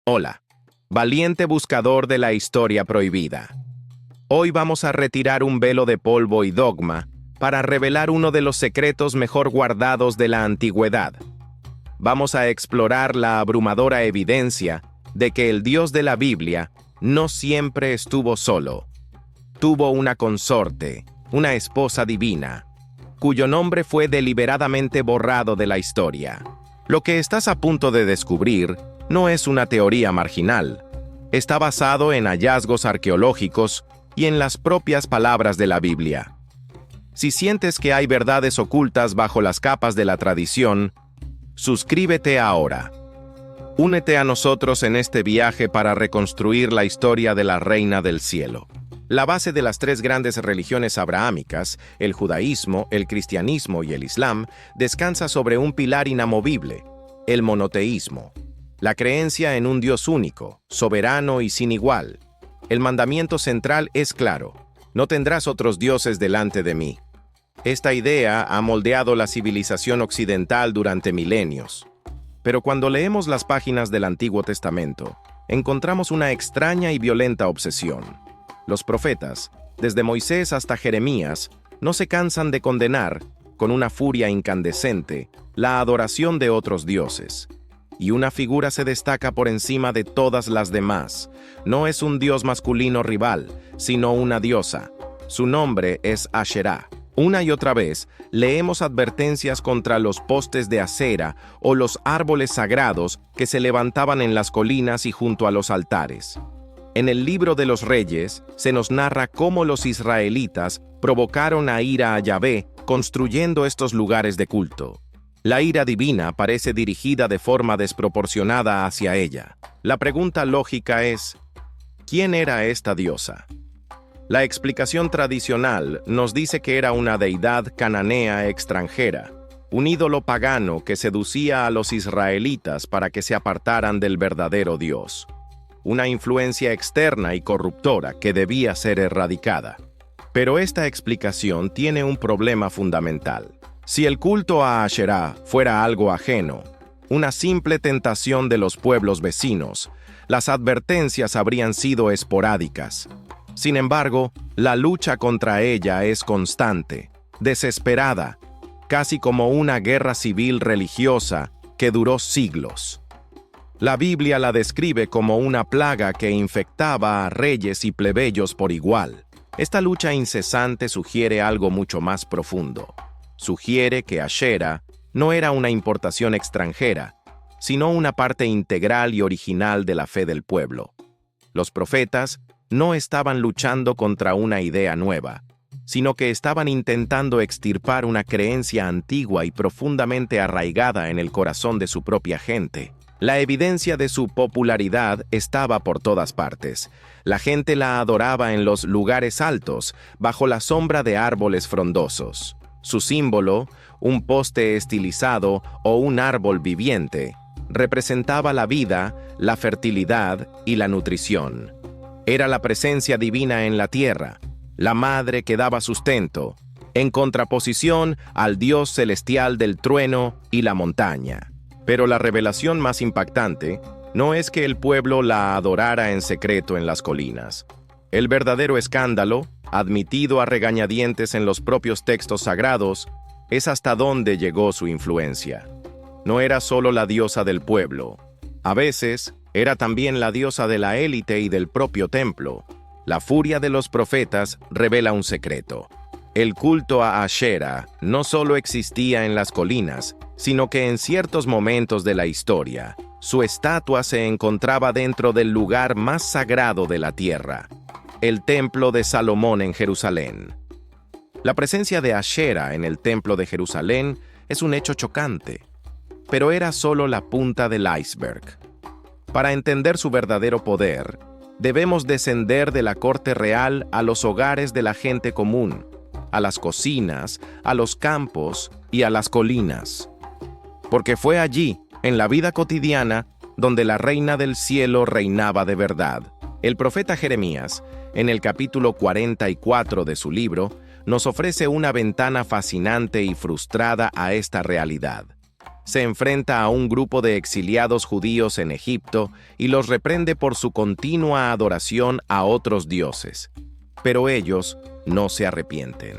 Hola, valiente buscador de la historia prohibida. Hoy vamos a retirar un velo de polvo y dogma para revelar uno de los secretos mejor guardados de la antigüedad. Vamos a explorar la abrumadora evidencia de que el Dios de la Biblia no siempre estuvo solo. Tuvo una consorte, una esposa divina, cuyo nombre fue deliberadamente borrado de la historia. Lo que estás a punto de descubrir no es una teoría marginal. Está basado en hallazgos arqueológicos y en las propias palabras de la Biblia. Si sientes que hay verdades ocultas bajo las capas de la tradición, suscríbete ahora. Únete a nosotros en este viaje para reconstruir la historia de la Reina del Cielo. La base de las tres grandes religiones abrahámicas, el judaísmo, el cristianismo y el islam, descansa sobre un pilar inamovible, el monoteísmo. La creencia en un Dios único, soberano y sin igual. El mandamiento central es claro: no tendrás otros dioses delante de mí. Esta idea ha moldeado la civilización occidental durante milenios. Pero cuando leemos las páginas del Antiguo Testamento, encontramos una extraña y violenta obsesión. Los profetas, desde Moisés hasta Jeremías, no se cansan de condenar, con una furia incandescente, la adoración de otros dioses. Y una figura se destaca por encima de todas las demás. No es un dios masculino rival, sino una diosa. Su nombre es Asherá. Una y otra vez, leemos advertencias contra los postes de acera o los árboles sagrados que se levantaban en las colinas y junto a los altares. En el libro de los Reyes, se nos narra cómo los israelitas provocaron a ira a Yahvé construyendo estos lugares de culto. La ira divina parece dirigida de forma desproporcionada hacia ella. La pregunta lógica es: ¿quién era esta diosa? La explicación tradicional nos dice que era una deidad cananea extranjera, un ídolo pagano que seducía a los israelitas para que se apartaran del verdadero Dios. Una influencia externa y corruptora que debía ser erradicada. Pero esta explicación tiene un problema fundamental. Si el culto a Asherá fuera algo ajeno, una simple tentación de los pueblos vecinos, las advertencias habrían sido esporádicas. Sin embargo, la lucha contra ella es constante, desesperada, casi como una guerra civil religiosa que duró siglos. La Biblia la describe como una plaga que infectaba a reyes y plebeyos por igual. Esta lucha incesante sugiere algo mucho más profundo. Sugiere que Asherá no era una importación extranjera, sino una parte integral y original de la fe del pueblo. Los profetas no estaban luchando contra una idea nueva, sino que estaban intentando extirpar una creencia antigua y profundamente arraigada en el corazón de su propia gente. La evidencia de su popularidad estaba por todas partes. La gente la adoraba en los lugares altos, bajo la sombra de árboles frondosos. Su símbolo, un poste estilizado o un árbol viviente, representaba la vida, la fertilidad y la nutrición. Era la presencia divina en la tierra, la madre que daba sustento, en contraposición al Dios celestial del trueno y la montaña. Pero la revelación más impactante no es que el pueblo la adorara en secreto en las colinas. El verdadero escándalo, admitido a regañadientes en los propios textos sagrados, es hasta dónde llegó su influencia. No era solo la diosa del pueblo. A veces, era también la diosa de la élite y del propio templo. La furia de los profetas revela un secreto. El culto a Asherá no solo existía en las colinas, sino que en ciertos momentos de la historia, su estatua se encontraba dentro del lugar más sagrado de la tierra, el Templo de Salomón en Jerusalén. La presencia de Asherá en el Templo de Jerusalén es un hecho chocante, pero era solo la punta del iceberg. Para entender su verdadero poder, debemos descender de la corte real a los hogares de la gente común, a las cocinas, a los campos y a las colinas. Porque fue allí, en la vida cotidiana, donde la Reina del Cielo reinaba de verdad. El profeta Jeremías, en el capítulo 44 de su libro, nos ofrece una ventana fascinante y frustrada a esta realidad. se enfrenta a un grupo de exiliados judíos en Egipto y los reprende por su continua adoración a otros dioses. Pero ellos no se arrepienten.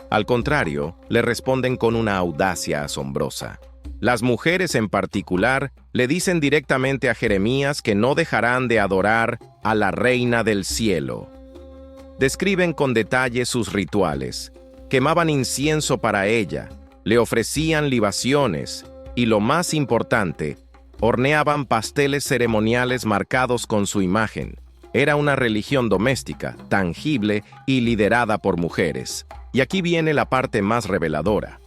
Al contrario, le responden con una audacia asombrosa. Las mujeres en particular le dicen directamente a Jeremías que no dejarán de adorar a la Reina del Cielo. Describen con detalle sus rituales. Quemaban incienso para ella, le ofrecían libaciones y, lo más importante, horneaban pasteles ceremoniales marcados con su imagen. Era una religión doméstica, tangible y liderada por mujeres. Y aquí viene la parte más reveladora.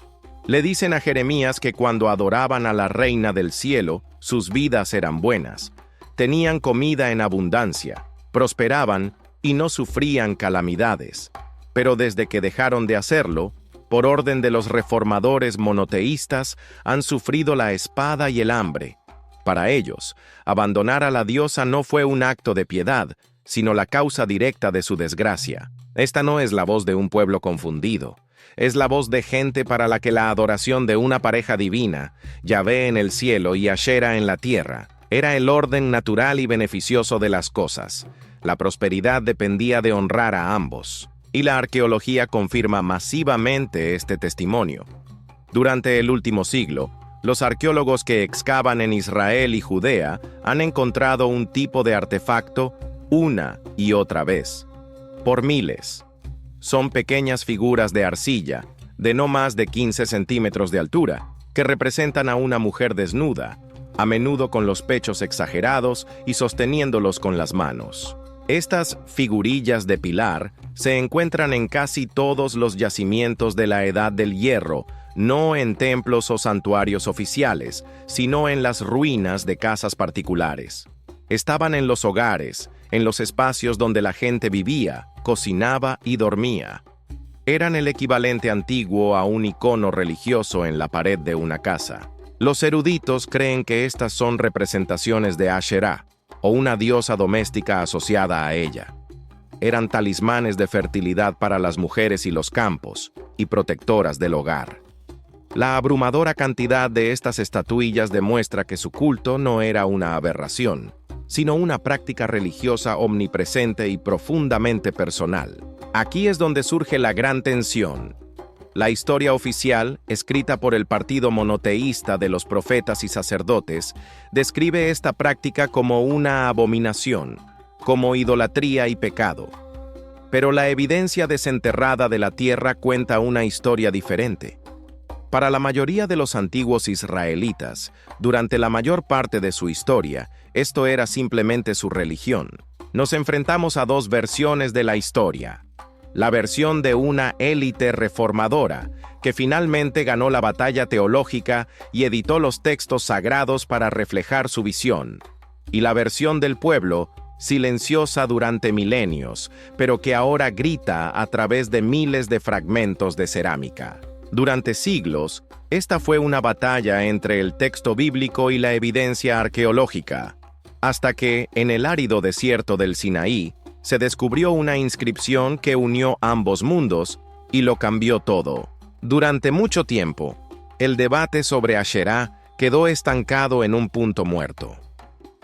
Le dicen a Jeremías que cuando adoraban a la Reina del Cielo, sus vidas eran buenas. Tenían comida en abundancia, prosperaban y no sufrían calamidades. Pero desde que dejaron de hacerlo, por orden de los reformadores monoteístas, han sufrido la espada y el hambre. Para ellos, abandonar a la diosa no fue un acto de piedad, sino la causa directa de su desgracia. Esta no es la voz de un pueblo confundido. Es la voz de gente para la que la adoración de una pareja divina, Yahvé en el cielo y Ashera en la tierra, era el orden natural y beneficioso de las cosas. La prosperidad dependía de honrar a ambos. Y la arqueología confirma masivamente este testimonio. Durante el último siglo, los arqueólogos que excavan en Israel y Judea han encontrado un tipo de artefacto una y otra vez. Por miles. Son pequeñas figuras de arcilla, de no más de 15 centímetros de altura, que representan a una mujer desnuda, a menudo con los pechos exagerados y sosteniéndolos con las manos. Estas figurillas de pilar se encuentran en casi todos los yacimientos de la Edad del Hierro, no en templos o santuarios oficiales, sino en las ruinas de casas particulares. Estaban en los hogares, en los espacios donde la gente vivía, cocinaba y dormía. Eran el equivalente antiguo a un icono religioso en la pared de una casa. Los eruditos creen que estas son representaciones de Asherá, o una diosa doméstica asociada a ella. Eran talismanes de fertilidad para las mujeres y los campos, y protectoras del hogar. La abrumadora cantidad de estas estatuillas demuestra que su culto no era una aberración, sino una práctica religiosa omnipresente y profundamente personal. Aquí es donde surge la gran tensión. La historia oficial, escrita por el partido monoteísta de los profetas y sacerdotes, describe esta práctica como una abominación, como idolatría y pecado. Pero la evidencia desenterrada de la tierra cuenta una historia diferente. Para la mayoría de los antiguos israelitas, durante la mayor parte de su historia, esto era simplemente su religión. Nos enfrentamos a dos versiones de la historia. La versión de una élite reformadora, que finalmente ganó la batalla teológica y editó los textos sagrados para reflejar su visión. Y la versión del pueblo, silenciosa durante milenios, pero que ahora grita a través de miles de fragmentos de cerámica. Durante siglos, esta fue una batalla entre el texto bíblico y la evidencia arqueológica, hasta que, en el árido desierto del Sinaí, se descubrió una inscripción que unió ambos mundos y lo cambió todo. Durante mucho tiempo, el debate sobre Asherá quedó estancado en un punto muerto.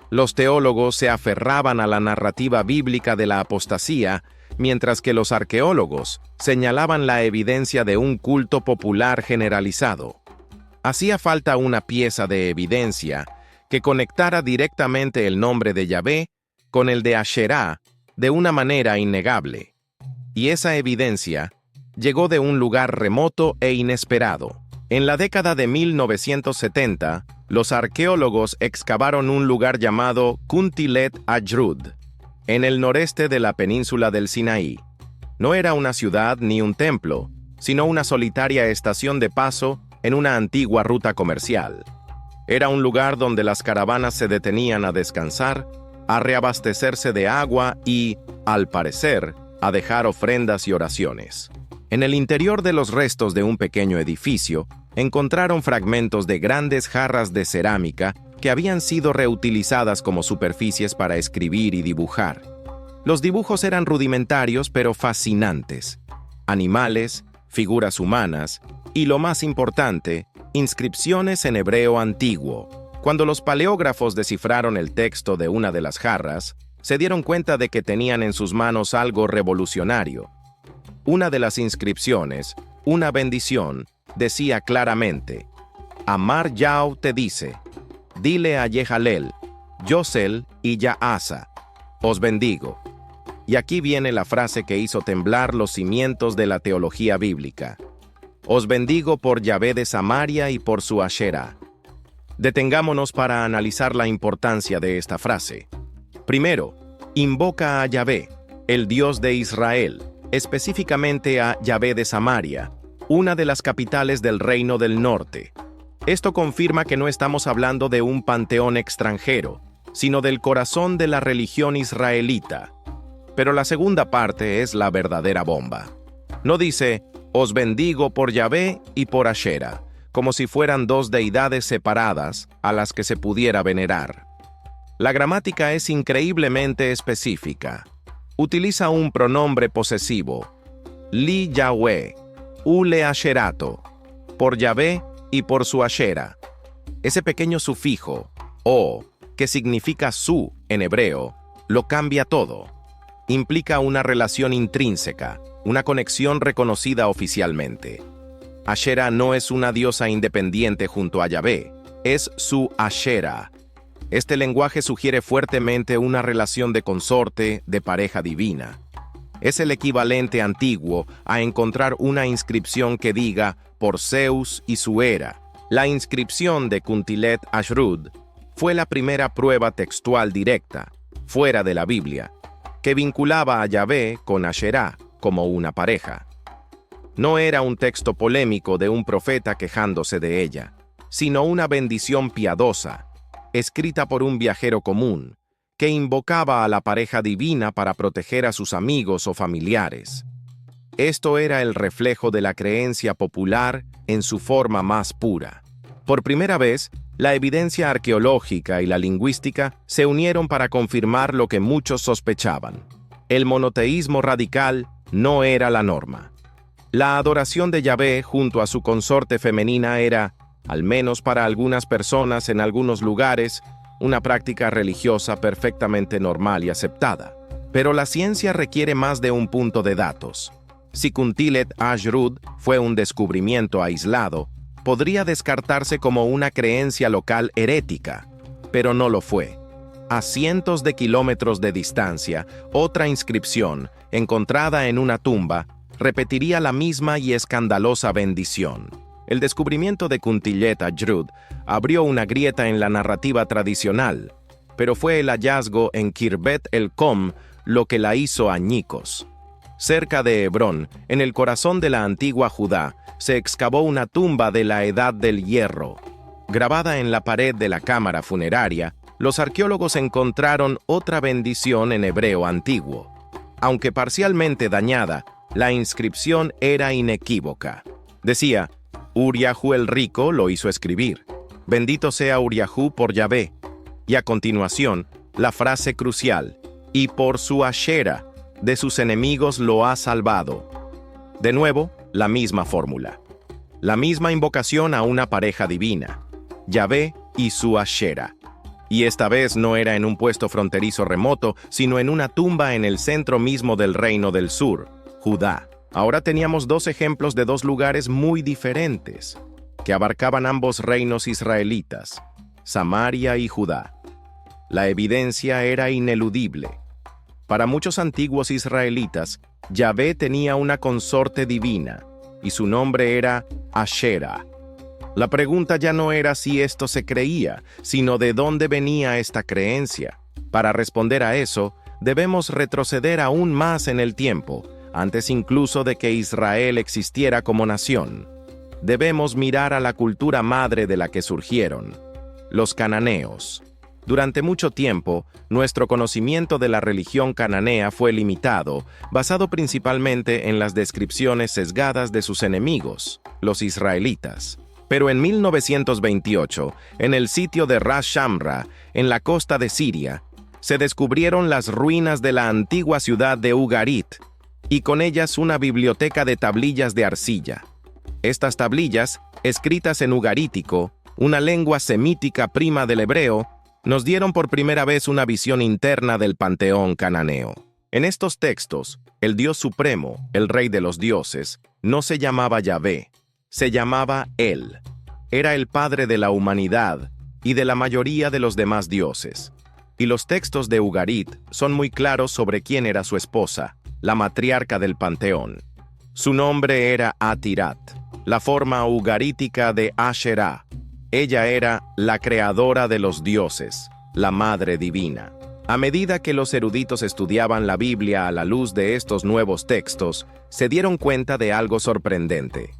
Los teólogos se aferraban a la narrativa bíblica de la apostasía, mientras que los arqueólogos señalaban la evidencia de un culto popular generalizado. Hacía falta una pieza de evidencia que conectara directamente el nombre de Yahvé con el de Asherá de una manera innegable. Y esa evidencia llegó de un lugar remoto e inesperado. En la década de 1970, los arqueólogos excavaron un lugar llamado Kuntilet Ajrud, en el noreste de la península del Sinaí. No era una ciudad ni un templo, sino una solitaria estación de paso en una antigua ruta comercial. Era un lugar donde las caravanas se detenían a descansar, a reabastecerse de agua y, al parecer, a dejar ofrendas y oraciones. En el interior de los restos de un pequeño edificio, encontraron fragmentos de grandes jarras de cerámica que habían sido reutilizadas como superficies para escribir y dibujar. Los dibujos eran rudimentarios pero fascinantes. Animales, figuras humanas y, lo más importante, Inscripciones en hebreo antiguo. Cuando los paleógrafos descifraron el texto de una de las jarras, se dieron cuenta de que tenían en sus manos algo revolucionario. Una de las inscripciones, una bendición, decía claramente: Amar Yao te dice, dile a Yehalel, Yosel y Yaasa, os bendigo. Y aquí viene la frase que hizo temblar los cimientos de la teología bíblica: os bendigo por Yahvé de Samaria y por su Asherá. Detengámonos para analizar la importancia de esta frase. Primero, invoca a Yahvé, el Dios de Israel, específicamente a Yahvé de Samaria, una de las capitales del Reino del Norte. Esto confirma que no estamos hablando de un panteón extranjero, sino del corazón de la religión israelita. Pero la segunda parte es la verdadera bomba. No dice, os bendigo por Yahvé y por Asherá, como si fueran dos deidades separadas a las que se pudiera venerar. La gramática es increíblemente específica. Utiliza un pronombre posesivo, li Yahweh, ule Asherato, por Yahvé y por su Asherá. Ese pequeño sufijo, o, que significa su en hebreo, lo cambia todo. Implica una relación intrínseca, una conexión reconocida oficialmente. Asherá no es una diosa independiente junto a Yahvé, es su Asherá. Este lenguaje sugiere fuertemente una relación de consorte, de pareja divina. Es el equivalente antiguo a encontrar una inscripción que diga por Zeus y su Hera. La inscripción de Kuntilet Ashrud fue la primera prueba textual directa, fuera de la Biblia, que vinculaba a Yahvé con Asherá como una pareja. No era un texto polémico de un profeta quejándose de ella, sino una bendición piadosa, escrita por un viajero común, que invocaba a la pareja divina para proteger a sus amigos o familiares. Esto era el reflejo de la creencia popular en su forma más pura. Por primera vez, la evidencia arqueológica y la lingüística se unieron para confirmar lo que muchos sospechaban. El monoteísmo radical no era la norma. La adoración de Yahvé junto a su consorte femenina era, al menos para algunas personas en algunos lugares, una práctica religiosa perfectamente normal y aceptada. Pero la ciencia requiere más de un punto de datos. Si Kuntilet Ashrud fue un descubrimiento aislado, podría descartarse como una creencia local herética, pero no lo fue. A cientos de kilómetros de distancia, otra inscripción, encontrada en una tumba, repetiría la misma y escandalosa bendición. El descubrimiento de Kuntilet Ashrud abrió una grieta en la narrativa tradicional, pero fue el hallazgo en Khirbet el-Qom lo que la hizo añicos. Cerca de Hebrón, en el corazón de la antigua Judá, se excavó una tumba de la Edad del Hierro. Grabada en la pared de la cámara funeraria, los arqueólogos encontraron otra bendición en hebreo antiguo. Aunque parcialmente dañada, la inscripción era inequívoca. Decía, Uriahu el rico lo hizo escribir. Bendito sea Uriahu por Yahvé. Y a continuación, la frase crucial, y por su Asherá, de sus enemigos lo ha salvado. De nuevo, la misma fórmula. La misma invocación a una pareja divina, Yahvé y su Asherá. Y esta vez no era en un puesto fronterizo remoto, sino en una tumba en el centro mismo del reino del sur, Judá. Ahora teníamos dos ejemplos de dos lugares muy diferentes, que abarcaban ambos reinos israelitas, Samaria y Judá. La evidencia era ineludible. Para muchos antiguos israelitas, Yahvé tenía una consorte divina, y su nombre era Asherá. La pregunta ya no era si esto se creía, sino de dónde venía esta creencia. Para responder a eso, debemos retroceder aún más en el tiempo, antes incluso de que Israel existiera como nación. Debemos mirar a la cultura madre de la que surgieron, los cananeos. Durante mucho tiempo, nuestro conocimiento de la religión cananea fue limitado, basado principalmente en las descripciones sesgadas de sus enemigos, los israelitas. Pero en 1928, en el sitio de Ras Shamra, en la costa de Siria, se descubrieron las ruinas de la antigua ciudad de Ugarit, y con ellas una biblioteca de tablillas de arcilla. Estas tablillas, escritas en ugarítico, una lengua semítica prima del hebreo, nos dieron por primera vez una visión interna del panteón cananeo. En estos textos, el Dios supremo, el Rey de los dioses, no se llamaba Yahvé, se llamaba Él. Era el Padre de la humanidad y de la mayoría de los demás dioses. Y los textos de Ugarit son muy claros sobre quién era su esposa, la matriarca del panteón. Su nombre era Atirat, la forma ugarítica de Asherah. Ella era la creadora de los dioses, la Madre Divina. A medida que los eruditos estudiaban la Biblia a la luz de estos nuevos textos, se dieron cuenta de algo sorprendente.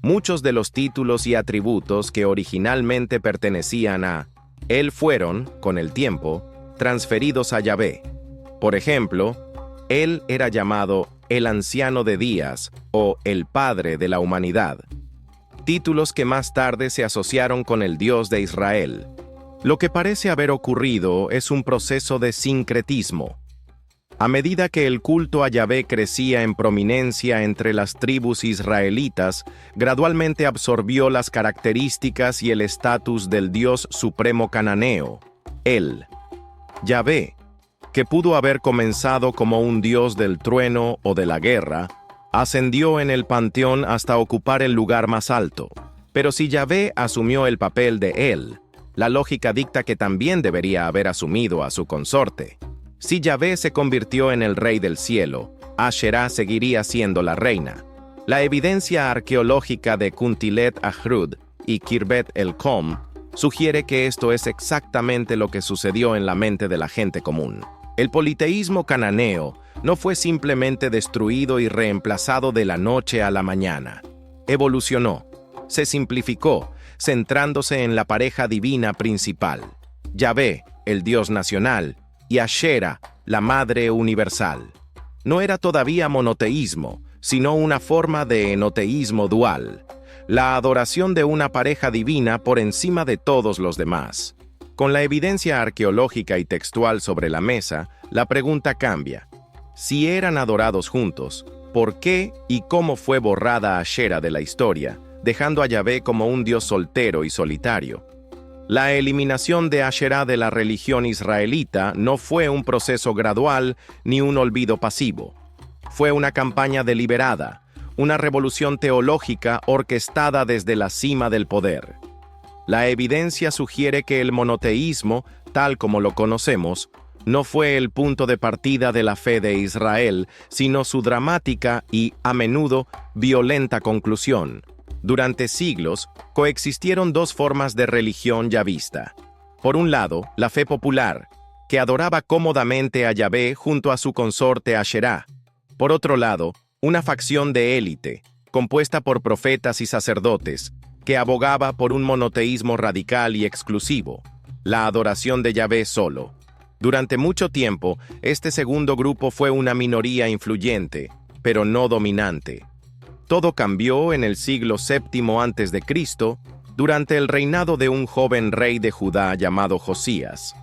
Muchos de los títulos y atributos que originalmente pertenecían a Él fueron, con el tiempo, transferidos a Yahvé. Por ejemplo, Él era llamado el Anciano de Días o el Padre de la Humanidad, títulos que más tarde se asociaron con el Dios de Israel. Lo que parece haber ocurrido es un proceso de sincretismo. A medida que el culto a Yahvé crecía en prominencia entre las tribus israelitas, gradualmente absorbió las características y el estatus del Dios supremo cananeo, Él. Yahvé, que pudo haber comenzado como un dios del trueno o de la guerra, ascendió en el panteón hasta ocupar el lugar más alto. Pero si Yahvé asumió el papel de Él, la lógica dicta que también debería haber asumido a su consorte. Si Yahvé se convirtió en el rey del cielo, Asherah seguiría siendo la reina. La evidencia arqueológica de Kuntilet Ahrud y Khirbet el-Qom sugiere que esto es exactamente lo que sucedió en la mente de la gente común. El politeísmo cananeo no fue simplemente destruido y reemplazado de la noche a la mañana. Evolucionó, se simplificó, centrándose en la pareja divina principal, Yahvé, el Dios nacional, y Asherah, la Madre universal. No era todavía monoteísmo, sino una forma de enoteísmo dual, la adoración de una pareja divina por encima de todos los demás. Con la evidencia arqueológica y textual sobre la mesa, la pregunta cambia. Si eran adorados juntos, ¿por qué y cómo fue borrada Asherah de la historia, dejando a Yahvé como un dios soltero y solitario? La eliminación de Asherah de la religión israelita no fue un proceso gradual ni un olvido pasivo. Fue una campaña deliberada, una revolución teológica orquestada desde la cima del poder. La evidencia sugiere que el monoteísmo, tal como lo conocemos, no fue el punto de partida de la fe de Israel, sino su dramática y, a menudo, violenta conclusión. Durante siglos, coexistieron dos formas de religión yahvista. Por un lado, la fe popular, que adoraba cómodamente a Yahvé junto a su consorte Asherah. Por otro lado, una facción de élite, compuesta por profetas y sacerdotes, que abogaba por un monoteísmo radical y exclusivo, la adoración de Yahvé solo. Durante mucho tiempo, este segundo grupo fue una minoría influyente, pero no dominante. Todo cambió en el siglo VII a.C., durante el reinado de un joven rey de Judá llamado Josías.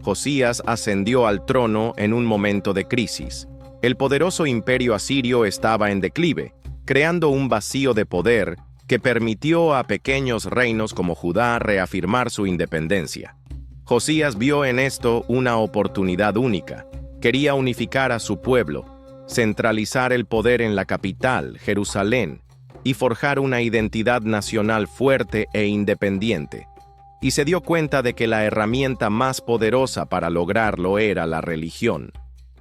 Josías ascendió al trono en un momento de crisis. El poderoso imperio asirio estaba en declive, creando un vacío de poder que permitió a pequeños reinos como Judá reafirmar su independencia. Josías vio en esto una oportunidad única. Quería unificar a su pueblo, centralizar el poder en la capital, Jerusalén, y forjar una identidad nacional fuerte e independiente. Y se dio cuenta de que la herramienta más poderosa para lograrlo era la religión.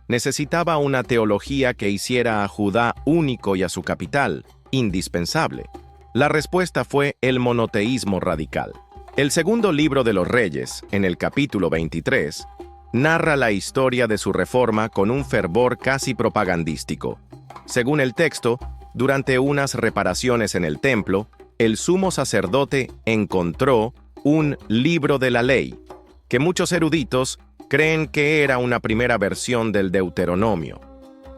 Necesitaba una teología que hiciera a Judá único y a su capital indispensable. La respuesta fue el monoteísmo radical. El segundo libro de los Reyes, en el capítulo 23, narra la historia de su reforma con un fervor casi propagandístico. Según el texto, durante unas reparaciones en el templo, el sumo sacerdote encontró un libro de la ley, que muchos eruditos creen que era una primera versión del Deuteronomio.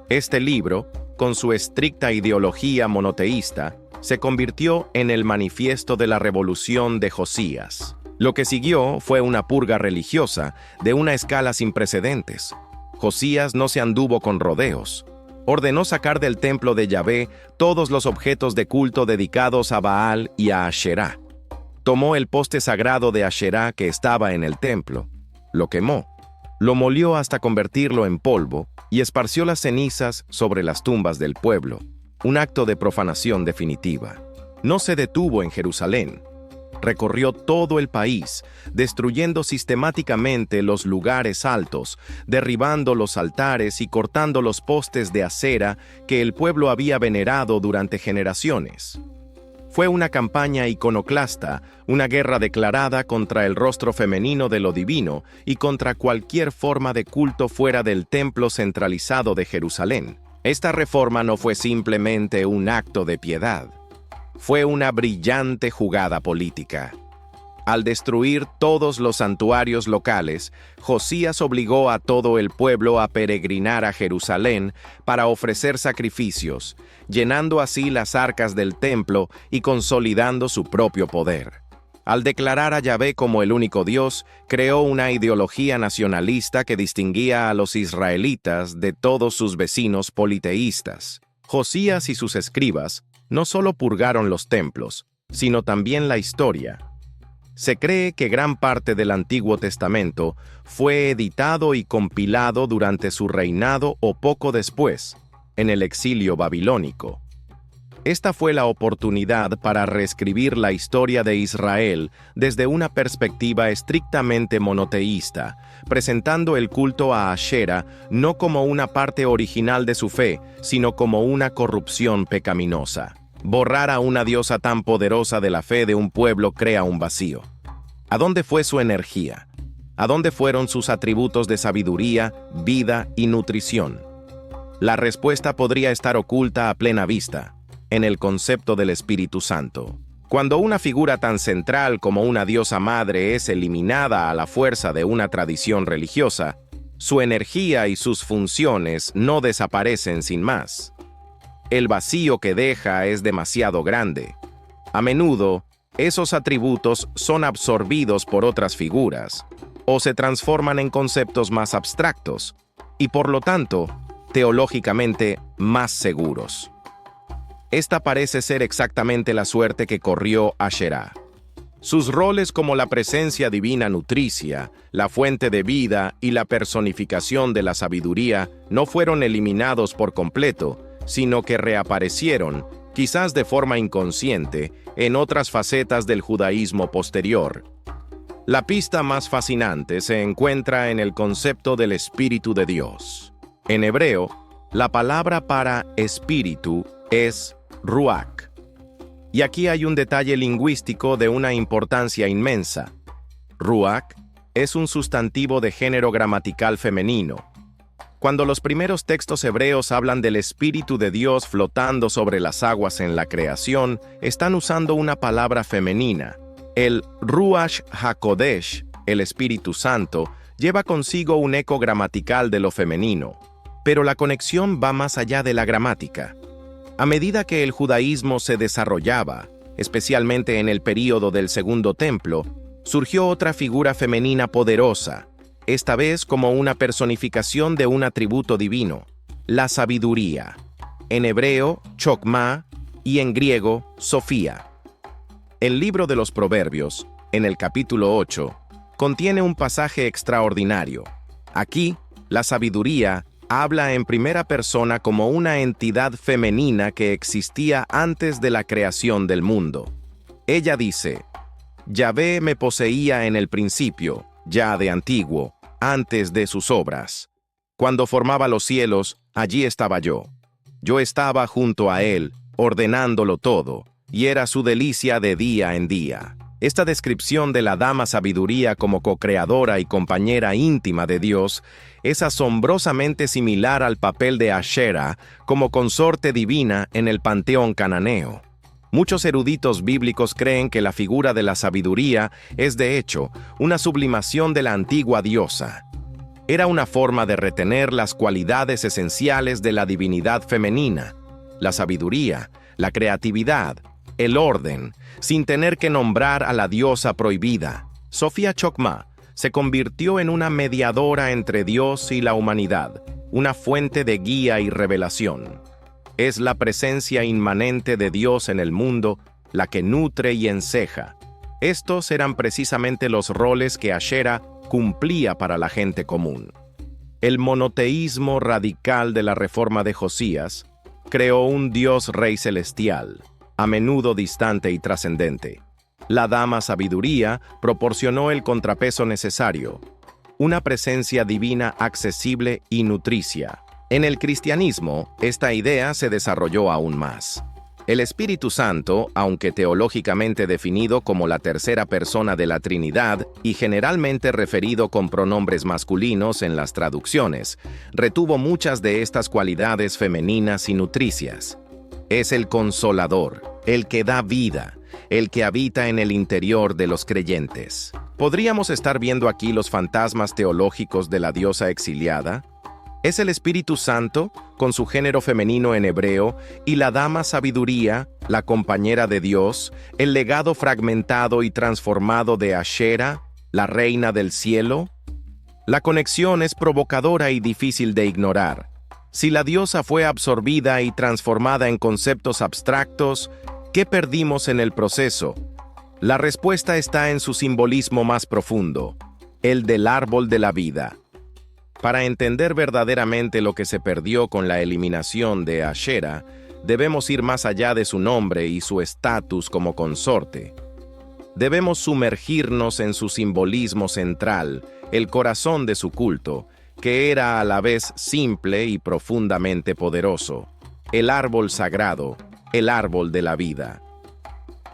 Este libro, con su estricta ideología monoteísta, se convirtió en el manifiesto de la revolución de Josías. Lo que siguió fue una purga religiosa de una escala sin precedentes. Josías no se anduvo con rodeos. Ordenó sacar del templo de Yahvé todos los objetos de culto dedicados a Baal y a Asherá. Tomó el poste sagrado de Asherá que estaba en el templo, lo quemó, lo molió hasta convertirlo en polvo y esparció las cenizas sobre las tumbas del pueblo, un acto de profanación definitiva. No se detuvo en Jerusalén. Recorrió todo el país, destruyendo sistemáticamente los lugares altos, derribando los altares y cortando los postes de acera que el pueblo había venerado durante generaciones. Fue una campaña iconoclasta, una guerra declarada contra el rostro femenino de lo divino y contra cualquier forma de culto fuera del templo centralizado de Jerusalén. Esta reforma no fue simplemente un acto de piedad. Fue una brillante jugada política. Al destruir todos los santuarios locales, Josías obligó a todo el pueblo a peregrinar a Jerusalén para ofrecer sacrificios, llenando así las arcas del templo y consolidando su propio poder. Al declarar a Yahvé como el único Dios, creó una ideología nacionalista que distinguía a los israelitas de todos sus vecinos politeístas. Josías y sus escribas no solo purgaron los templos, sino también la historia. Se cree que gran parte del Antiguo Testamento fue editado y compilado durante su reinado o poco después, en el exilio babilónico. Esta fue la oportunidad para reescribir la historia de Israel desde una perspectiva estrictamente monoteísta, presentando el culto a Asherá no como una parte original de su fe, sino como una corrupción pecaminosa. Borrar a una diosa tan poderosa de la fe de un pueblo crea un vacío. ¿A dónde fue su energía? ¿A dónde fueron sus atributos de sabiduría, vida y nutrición? La respuesta podría estar oculta a plena vista, en el concepto del Espíritu Santo. Cuando una figura tan central como una diosa madre es eliminada a la fuerza de una tradición religiosa, su energía y sus funciones no desaparecen sin más. El vacío que deja es demasiado grande. A menudo, esos atributos son absorbidos por otras figuras, o se transforman en conceptos más abstractos, y por lo tanto, teológicamente más seguros. Esta parece ser exactamente la suerte que corrió Asherá. Sus roles como la presencia divina nutricia, la fuente de vida y la personificación de la sabiduría no fueron eliminados por completo, sino que reaparecieron, quizás de forma inconsciente, en otras facetas del judaísmo posterior. La pista más fascinante se encuentra en el concepto del Espíritu de Dios. En hebreo, la palabra para espíritu es ruach. Y aquí hay un detalle lingüístico de una importancia inmensa. Ruach es un sustantivo de género gramatical femenino. Cuando los primeros textos hebreos hablan del Espíritu de Dios flotando sobre las aguas en la creación, están usando una palabra femenina. El Ruach HaKodesh, el Espíritu Santo, lleva consigo un eco gramatical de lo femenino. Pero la conexión va más allá de la gramática. A medida que el judaísmo se desarrollaba, especialmente en el período del Segundo Templo, surgió otra figura femenina poderosa, esta vez como una personificación de un atributo divino, la sabiduría. En hebreo, chokmah, y en griego, Sofía. El libro de los Proverbios, en el capítulo 8, contiene un pasaje extraordinario. Aquí, la sabiduría habla en primera persona como una entidad femenina que existía antes de la creación del mundo. Ella dice: Yahvé me poseía en el principio, ya de antiguo, antes de sus obras. Cuando formaba los cielos, allí estaba yo. Yo estaba junto a él, ordenándolo todo, y era su delicia de día en día. Esta descripción de la dama sabiduría como co-creadora y compañera íntima de Dios es asombrosamente similar al papel de Asherá como consorte divina en el panteón cananeo. Muchos eruditos bíblicos creen que la figura de la sabiduría es, de hecho, una sublimación de la antigua diosa. Era una forma de retener las cualidades esenciales de la divinidad femenina, la sabiduría, la creatividad, el orden, sin tener que nombrar a la diosa prohibida. Sofía Chokmah se convirtió en una mediadora entre Dios y la humanidad, una fuente de guía y revelación. Es la presencia inmanente de Dios en el mundo la que nutre y enceja. Estos eran precisamente los roles que Asherah cumplía para la gente común. El monoteísmo radical de la reforma de Josías creó un Dios Rey celestial, a menudo distante y trascendente. La dama sabiduría proporcionó el contrapeso necesario, una presencia divina accesible y nutricia. En el cristianismo, esta idea se desarrolló aún más. El Espíritu Santo, aunque teológicamente definido como la tercera persona de la Trinidad y generalmente referido con pronombres masculinos en las traducciones, retuvo muchas de estas cualidades femeninas y nutricias. Es el consolador, el que da vida, el que habita en el interior de los creyentes. ¿Podríamos estar viendo aquí los fantasmas teológicos de la diosa exiliada? Es el Espíritu Santo, con su género femenino en hebreo, y la dama sabiduría, la compañera de Dios, el legado fragmentado y transformado de Asherah, la reina del cielo. La conexión es provocadora y difícil de ignorar. Si la diosa fue absorbida y transformada en conceptos abstractos, ¿qué perdimos en el proceso? La respuesta está en su simbolismo más profundo, el del árbol de la vida. Para entender verdaderamente lo que se perdió con la eliminación de Asherah, debemos ir más allá de su nombre y su estatus como consorte. Debemos sumergirnos en su simbolismo central, el corazón de su culto, que era a la vez simple y profundamente poderoso, el árbol sagrado, el árbol de la vida.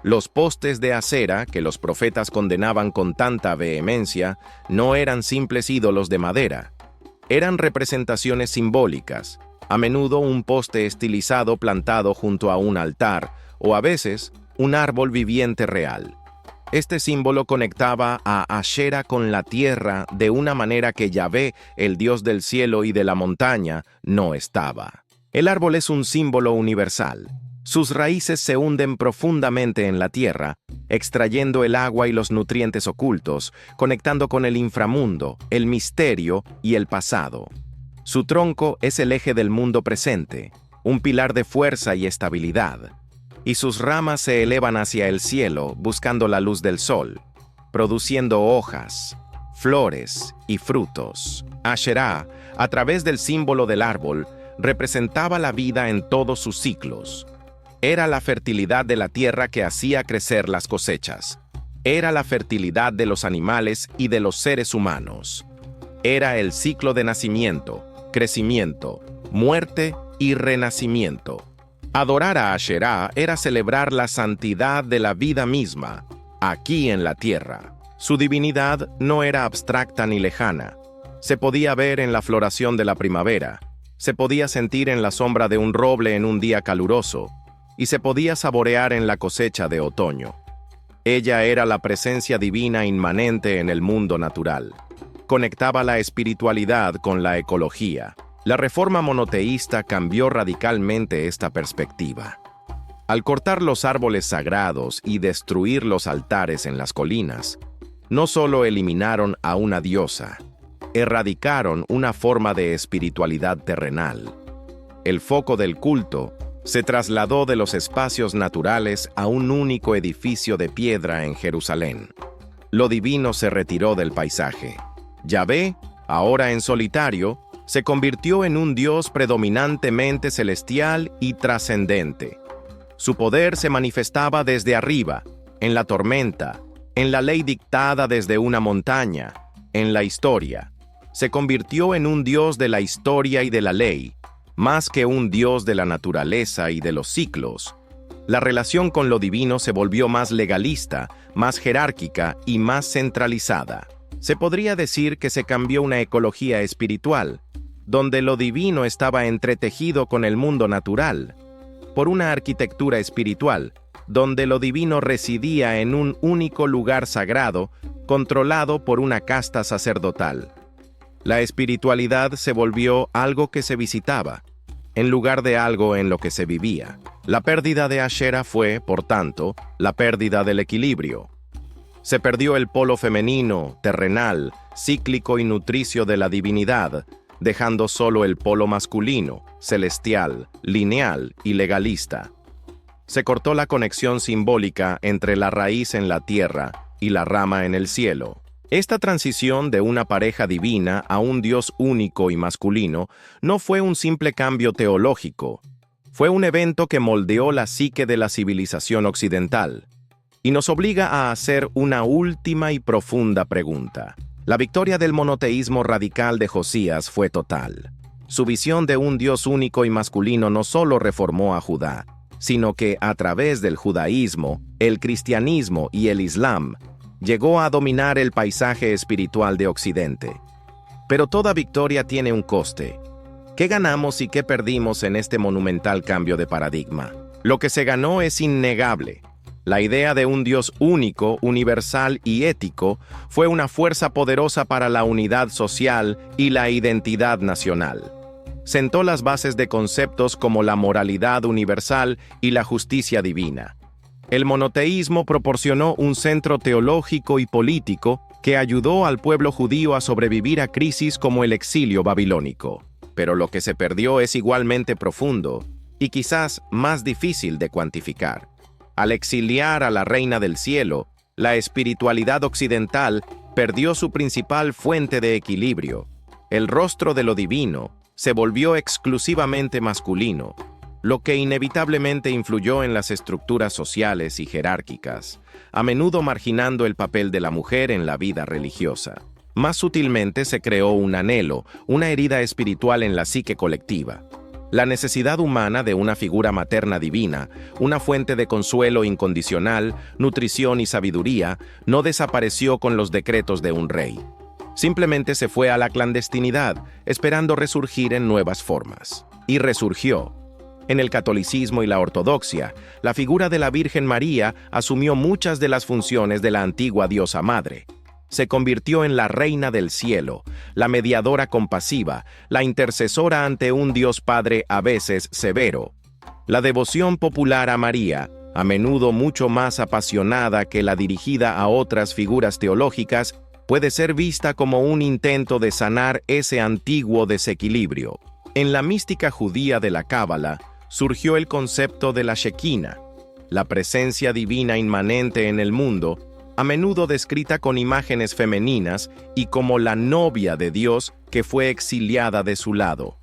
Los postes de acera, que los profetas condenaban con tanta vehemencia, no eran simples ídolos de madera. Eran representaciones simbólicas, a menudo un poste estilizado plantado junto a un altar, o a veces, un árbol viviente real. Este símbolo conectaba a Asherah con la tierra de una manera que Yahvé, el Dios del cielo y de la montaña, no estaba. El árbol es un símbolo universal. Sus raíces se hunden profundamente en la tierra, extrayendo el agua y los nutrientes ocultos, conectando con el inframundo, el misterio y el pasado. Su tronco es el eje del mundo presente, un pilar de fuerza y estabilidad, y sus ramas se elevan hacia el cielo buscando la luz del sol, produciendo hojas, flores y frutos. Asherah, a través del símbolo del árbol, representaba la vida en todos sus ciclos. Era la fertilidad de la tierra que hacía crecer las cosechas. Era la fertilidad de los animales y de los seres humanos. Era el ciclo de nacimiento, crecimiento, muerte y renacimiento. Adorar a Asherah era celebrar la santidad de la vida misma, aquí en la tierra. Su divinidad no era abstracta ni lejana. Se podía ver en la floración de la primavera, se podía sentir en la sombra de un roble en un día caluroso, y se podía saborear en la cosecha de otoño. Ella era la presencia divina inmanente en el mundo natural. Conectaba la espiritualidad con la ecología. La reforma monoteísta cambió radicalmente esta perspectiva. Al cortar los árboles sagrados y destruir los altares en las colinas, no solo eliminaron a una diosa, erradicaron una forma de espiritualidad terrenal. El foco del culto se trasladó de los espacios naturales a un único edificio de piedra en Jerusalén. Lo divino se retiró del paisaje. Yahvé, ahora en solitario, se convirtió en un Dios predominantemente celestial y trascendente. Su poder se manifestaba desde arriba, en la tormenta, en la ley dictada desde una montaña, en la historia. Se convirtió en un Dios de la historia y de la ley, más que un Dios de la naturaleza y de los ciclos. La relación con lo divino se volvió más legalista, más jerárquica y más centralizada. Se podría decir que se cambió una ecología espiritual, donde lo divino estaba entretejido con el mundo natural, por una arquitectura espiritual, donde lo divino residía en un único lugar sagrado, controlado por una casta sacerdotal. La espiritualidad se volvió algo que se visitaba, en lugar de algo en lo que se vivía. La pérdida de Asherah fue, por tanto, la pérdida del equilibrio. Se perdió el polo femenino, terrenal, cíclico y nutricio de la divinidad, dejando solo el polo masculino, celestial, lineal y legalista. Se cortó la conexión simbólica entre la raíz en la tierra y la rama en el cielo. Esta transición de una pareja divina a un Dios único y masculino no fue un simple cambio teológico, fue un evento que moldeó la psique de la civilización occidental y nos obliga a hacer una última y profunda pregunta. La victoria del monoteísmo radical de Josías fue total. Su visión de un Dios único y masculino no solo reformó a Judá, sino que a través del judaísmo, el cristianismo y el islam, llegó a dominar el paisaje espiritual de Occidente. Pero toda victoria tiene un coste. ¿Qué ganamos y qué perdimos en este monumental cambio de paradigma? Lo que se ganó es innegable. La idea de un Dios único, universal y ético fue una fuerza poderosa para la unidad social y la identidad nacional. Sentó las bases de conceptos como la moralidad universal y la justicia divina. El monoteísmo proporcionó un centro teológico y político que ayudó al pueblo judío a sobrevivir a crisis como el exilio babilónico. Pero lo que se perdió es igualmente profundo y quizás más difícil de cuantificar. Al exiliar a la Reina del Cielo, la espiritualidad occidental perdió su principal fuente de equilibrio. El rostro de lo divino se volvió exclusivamente masculino, lo que inevitablemente influyó en las estructuras sociales y jerárquicas, a menudo marginando el papel de la mujer en la vida religiosa. Más sutilmente se creó un anhelo, una herida espiritual en la psique colectiva. La necesidad humana de una figura materna divina, una fuente de consuelo incondicional, nutrición y sabiduría, no desapareció con los decretos de un rey. Simplemente se fue a la clandestinidad, esperando resurgir en nuevas formas. Y resurgió. En el catolicismo y la ortodoxia, la figura de la Virgen María asumió muchas de las funciones de la antigua diosa madre. Se convirtió en la reina del cielo, la mediadora compasiva, la intercesora ante un Dios Padre a veces severo. La devoción popular a María, a menudo mucho más apasionada que la dirigida a otras figuras teológicas, puede ser vista como un intento de sanar ese antiguo desequilibrio. En la mística judía de la Cábala surgió el concepto de la Shekinah, la presencia divina inmanente en el mundo, a menudo descrita con imágenes femeninas y como la novia de Dios que fue exiliada de su lado.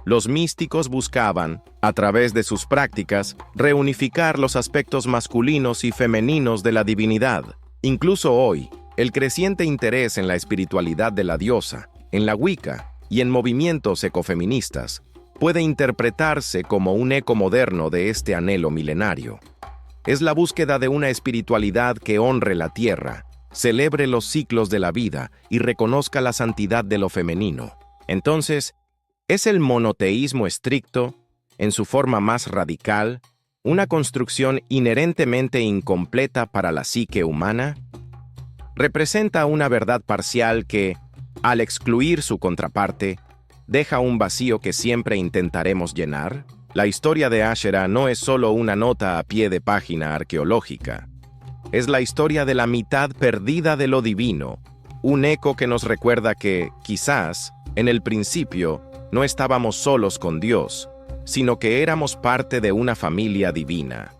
Los místicos buscaban, a través de sus prácticas, reunificar los aspectos masculinos y femeninos de la divinidad. Incluso hoy, el creciente interés en la espiritualidad de la diosa, en la Wicca y en movimientos ecofeministas, puede interpretarse como un eco moderno de este anhelo milenario. Es la búsqueda de una espiritualidad que honre la tierra, celebre los ciclos de la vida y reconozca la santidad de lo femenino. Entonces, ¿es el monoteísmo estricto, en su forma más radical, una construcción inherentemente incompleta para la psique humana? ¿Representa una verdad parcial que, al excluir su contraparte, deja un vacío que siempre intentaremos llenar? La historia de Asherah no es solo una nota a pie de página arqueológica. Es la historia de la mitad perdida de lo divino, un eco que nos recuerda que, quizás, en el principio, no estábamos solos con Dios, sino que éramos parte de una familia divina.